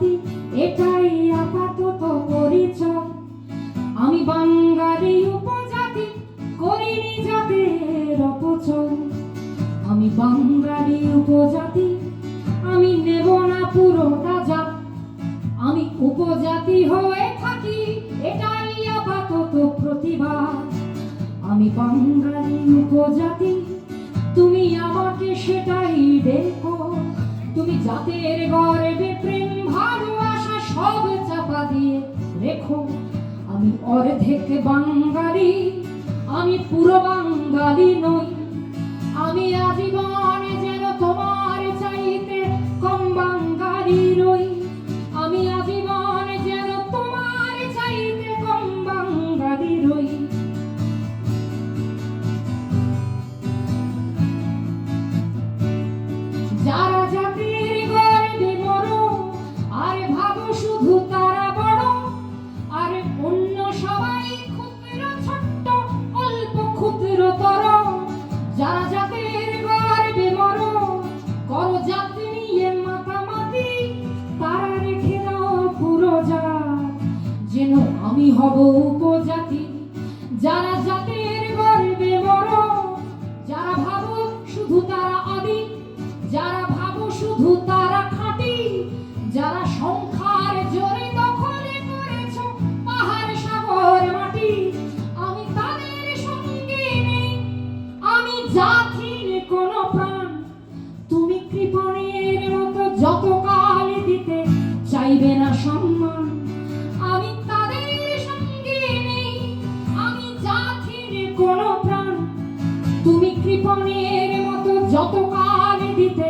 উপজাতি, এটাই আপাতত পরিচয়। আমি বাঙালি উপজাতি, করিনি জাতের অপচয়। আমি বাঙালি উপজাতি, আমি নেব না পুরোটা জাত। আমি উপজাতি হয়ে থাকি, এটাই আপাতত প্রতিভা। আমি বাঙালি উপজাতি, তুমি আমাকে সেটাই দেখো। তুমি জাতের গর্বে প্রেম ভালোবাসা সব চাপা দিয়ে রেখো। আমি অর্ধেক বাঙালি, আমি পুরো বাঙালি নই। আমি আজীবন যেন তোমার চাইতে কম বাঙালি রই। আমি আজীবন যেন তোমার চাইতে কম বাঙালি রই। যারা জাতির গর্বে মরো, আরে ভাবো শুধু তারা বড়। আরে অন্য সবাই ক্ষুদ্র ছোট্ট অল্প ক্ষুদ্রতর। যারা জাতির গর্বে মরো, করো জাতি নিয়ে মাতামাতি। তারা রেখে দাও পুরো জাত, যেন আমি হব উপজাতি। যারা জাতির গর্বে মরো, যারা ভাবো শুধু তারা আদি, যারা ভাবো শুধু তারা খাঁটি। যারা সংখ্যার জোরে দখলে করেছো পাহাড় সাগর মাটি, আমি তাদের সঙ্গে নেই। আমি জাতির কোনো প্রাণ, তুমি কৃপণের মতো যতকাল দিতে চাইবে না সম্মান। আমি তাদের সঙ্গে নেই। আমি জাতির কোনো প্রাণ, তুমি কৃপণের মতো যতকাল দিতে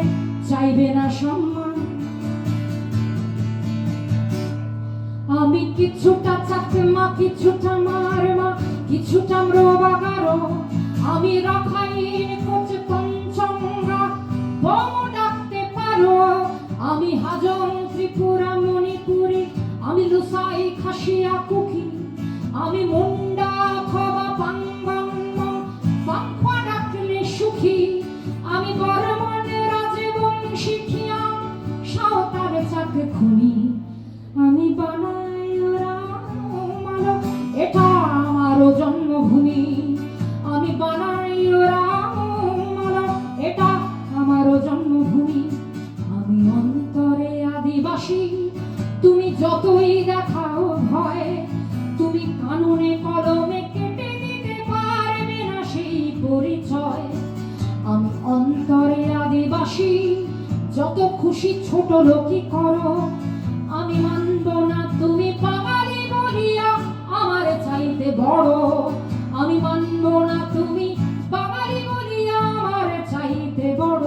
চাইবে না সম্মান। আমি কিছুটা চাকমা, কিছুটা মারমা, কিছুটা ম্রবাগারো। আমি রাখাইন কোচ পঞ্চঙ্গা, বম ডাকতে পারো। আমি হাজং ত্রিপুরা মণিপুরি, আমি লুসাই খাসিয়া কুকি। আমি মুন্ডা অথবা পাঙ্গঙ্গ, পাংখোয়া ডাকলে সুখী। আমি বর্মন রাজবংশী খিয়াম, সাঁওতাল চাক খুনি। আমি বানাই রামালো, এটা আমারও জন্মভূমি। আমি বানাই রামালো, এটা আমারও জন্মভূমি। আমি অন্তরে আদিবাসী, তুমি যতই দেখাও ভয়। তুমি কানুনে কলমে কেটে দিতে পারবে না সেই পরিচয়। আমি অন্তরে আদিবাসী, যত খুশি ছোট লোকই করো। আমি মানব না তুমি বাঙালি বলিয়া আমার চাইতে বড়। আমি মানব না তুমি বাঙালি বলিয়া আমার চাইতে বড়।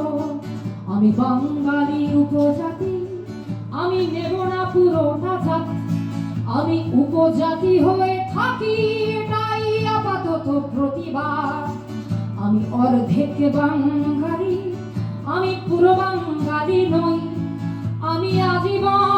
আমি বাঙালি উপজাতি, আমি নেব না পুরোটা জাত। আমি উপজাতি হয়ে থাকি, এটাই আপাতত প্রতিভা। আমি অর্ধেক বাঙালি, আমি পুরো বাঙালি নই। আমি আজীবন